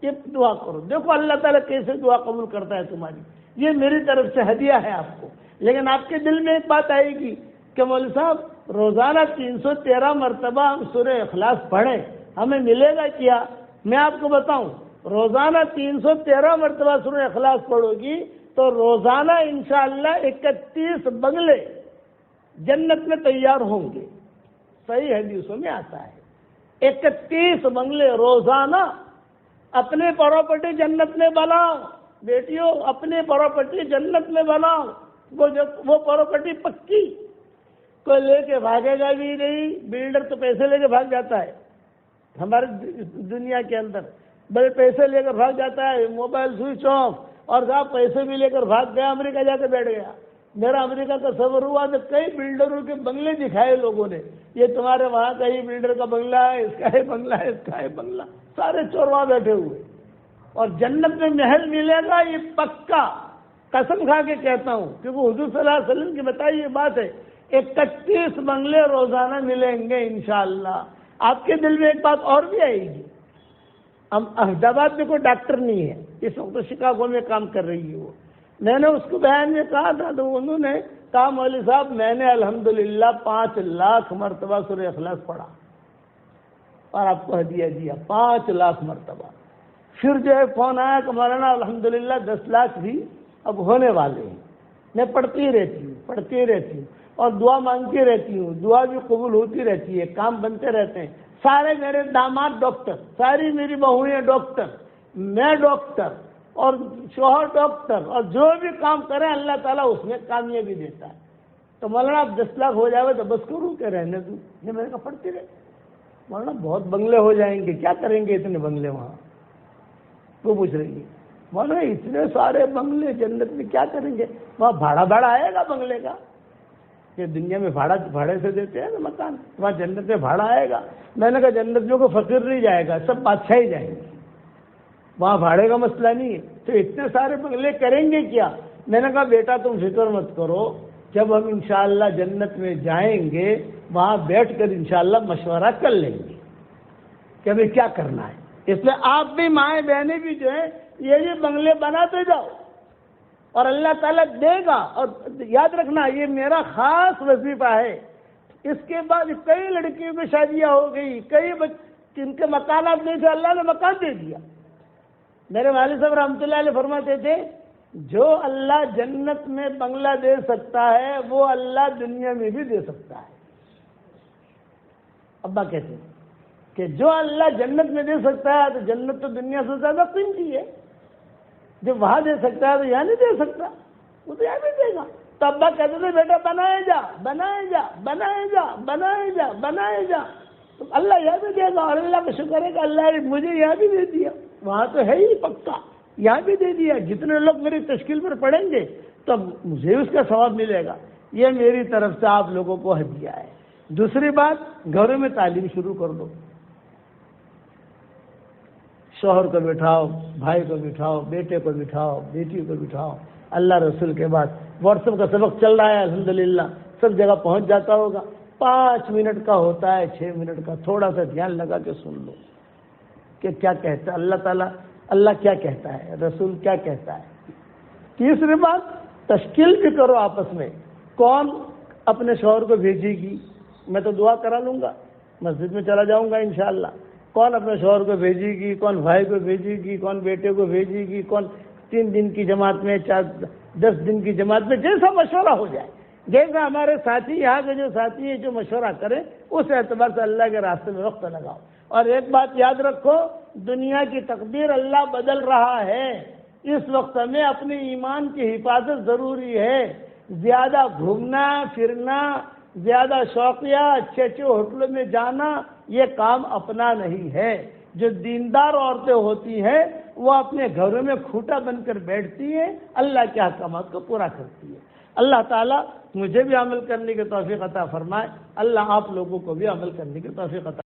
یہ دعا کرو. دیکھو اللہ تعالیٰ کیسے دعا قبول کرتا ہے تمہاری. یہ میری طرف سے ہدیہ ہے آپ کو. لیکن آپ کے دل میں ایک بات آئے گی کہ مولوی صاحب روزانہ 313 مرتبہ ہم سورہ اخلاص پڑھیں، ہمیں ملے گا کیا؟ میں آپ کو بتاؤں، روزانہ 313 مرتبہ سورہ اخلاص پڑھو گی تو روزانہ انشاءاللہ 31 بنگلے جنت میں تیار ہوں گے. صحیح حدیثوں میں آتا ہے 31 بنگلے روزانہ. اپنے پراپرٹی جنت میں بناؤ بیٹیوں، اپنے پراپرٹی جنت میں بناؤ. وہ پراپرٹی پکی، کوئی لے کے بھاگے گا بھی نہیں. بلڈر تو پیسے لے کے بھاگ جاتا ہے ہمارے دنیا کے اندر، بڑے پیسے لے کر بھاگ جاتا ہے، موبائل سوئچ آف، اور صاحب پیسے بھی لے کر بھاگ گیا، امریکہ جا کے بیٹھ گیا. میرا امریکہ کا سفر ہوا تو کئی بلڈروں کے بنگلے دکھائے لوگوں نے. یہ تمہارے وہاں کا ہی بلڈر کا بنگلہ ہے، اس کا ہی بنگلہ ہے، اس کا ہی بنگلہ. سارے چور وہاں بیٹھے ہوئے. اور جنت میں محل ملے گا یہ پکا، قسم کھا کے کہتا ہوں، کیونکہ حضور صلی اللہ علیہ وسلم کی بتائی یہ بات ہے. 31 بنگلے روزانہ ملیں گے انشاءاللہ. آپ کے دل میں ایک بات اور بھی آئے گی. احمد آباد میں کوئی ڈاکٹر نہیں ہے، اس وقت شکاگو میں کام کر رہی ہے وہ. میں نے اس کو بیان میں کہا تھا تو انہوں نے کہا مولوی صاحب میں نے الحمدللہ 5 لاکھ مرتبہ سورہ اخلاص پڑھا اور آپ کو ہدیہ دیا 5 لاکھ مرتبہ. پھر جو ہے فون آیا کہ مولانا الحمدللہ 10 لاکھ بھی اب ہونے والے ہیں. میں پڑھتی رہتی ہوں اور دعا مانگتی رہتی ہوں، دعا بھی قبول ہوتی رہتی ہے، کام بنتے رہتے ہیں. سارے میرے داماد ڈاکٹر، ساری میری بہویں ڈاکٹر، میں ڈاکٹر اور شوہر ڈاکٹر، اور جو بھی کام کریں اللہ تعالیٰ اس میں کامیابی دیتا ہے. تو مولانا آپ 10 لاکھ ہو جائے تو بس کروں کہ رہنے دوں؟ یہ میں نے کہا پڑھتی رہے. مولانا بہت بنگلے ہو جائیں گے، کیا کریں گے اتنے بنگلے وہاں؟ وہ پوچھ رہی ہے مولانا اتنے سارے بنگلے جنت میں کیا کریں گے؟ وہاں بھاڑا آئے گا بنگلے کا؟ کہ دنیا میں بھاڑے سے دیتے ہیں نا مکان، وہاں جنت میں بھاڑا آئے گا؟ میں نے کہا جنت میں کوئی فقیر نہیں جائے گا، سب بادشاہ ہی جائیں گے، وہاں بھاڑے کا مسئلہ نہیں ہے. تو اتنے سارے بنگلے کریں گے کیا؟ میں نے کہا بیٹا تم فکر مت کرو، جب ہم انشاءاللہ جنت میں جائیں گے وہاں بیٹھ کر انشاءاللہ مشورہ کر لیں گے کہ ہمیں کیا کرنا ہے. اس لیے آپ بھی مائیں بہنیں بھی جو ہیں یہ بنگلے بناتے جاؤ اور اللہ تعالیٰ دے گا. اور یاد رکھنا یہ میرا خاص وظیفہ ہے. اس کے بعد کئی لڑکیوں کی شادیاں ہو گئی، کئی جن کے مکانات نہیں تھے اللہ نے مکان دے دیا. میرے والد صاحب رحمۃ اللہ علیہ فرماتے تھے جو اللہ جنت میں بنگلہ دے سکتا ہے وہ اللہ دنیا میں بھی دے سکتا ہے. ابا کہتے ہیں کہ جو اللہ جنت میں دے سکتا ہے تو جنت تو دنیا سے زیادہ قیمتی ہے. جو وہاں دے سکتا ہے تو یہاں نہیں دے سکتا، وہ تو یہاں بھی دے گا. تو ابا کہتے تھے بیٹا بنائے جا بنائے جا بنائے جا بنائے جا بنائے جا، تو اللہ یہاں بھی دے گا. اور اللہ کا شکر ہے کہ اللہ نے مجھے یہاں بھی دے دیا، وہاں تو ہے ہی پکا، یہاں بھی دے دیا. جتنے لوگ میری تشکیل پر پڑھیں گے تو مجھے اس کا ثواب ملے گا. یہ میری طرف سے آپ لوگوں کو ہدیہ ہے. دوسری بات، گھروں میں تعلیم شروع کر دو. شوہر کو بٹھاؤ، بھائی کو بٹھاؤ، بیٹے کو بٹھاؤ، بیٹی کو بٹھاؤ. اللہ رسول کے بعد واٹس ایپ کا سبق چل رہا ہے الحمدللہ، سب جگہ پہنچ جاتا ہوگا. 5 منٹ کا ہوتا ہے، 6 منٹ کا، تھوڑا سا دھیان لگا کے سن لو کہ کیا کہتا ہے اللہ تعالیٰ، اللہ کیا کہتا ہے، رسول کیا کہتا ہے. تیسری بات، تشکیل بھی کرو آپس میں. کون اپنے شوہر کو بھیجے گی؟ میں تو دعا کرا لوں گا، مسجد میں چلا جاؤں گا انشاءاللہ. کون اپنے شوہر کو بھیجے گی، کون بھائی کو بھیجے گی، کون بیٹے کو بھیجے گی، کون 3 دن کی جماعت میں، 10 دن کی جماعت میں، جیسا مشورہ ہو جائے. جیسا ہمارے ساتھی یہاں کے جو ساتھی ہیں جو مشورہ کریں اس اعتبار سے اللہ کے راستے میں وقت لگاؤ. اور ایک بات یاد رکھو، دنیا کی تقدیر اللہ بدل رہا ہے. اس وقت ہمیں اپنے ایمان کی حفاظت ضروری ہے. زیادہ گھومنا پھرنا، زیادہ شوقیہ اچھے اچھے ہوٹلوں میں جانا، یہ کام اپنا نہیں ہے. جو دیندار عورتیں ہوتی ہیں وہ اپنے گھروں میں کھوٹا بن کر بیٹھتی ہیں، اللہ کے احکامات کو پورا کرتی ہے. اللہ تعالیٰ مجھے بھی عمل کرنے کی توفیق عطا فرمائے. اللہ آپ لوگوں کو بھی عمل کرنے کی توفیق عطا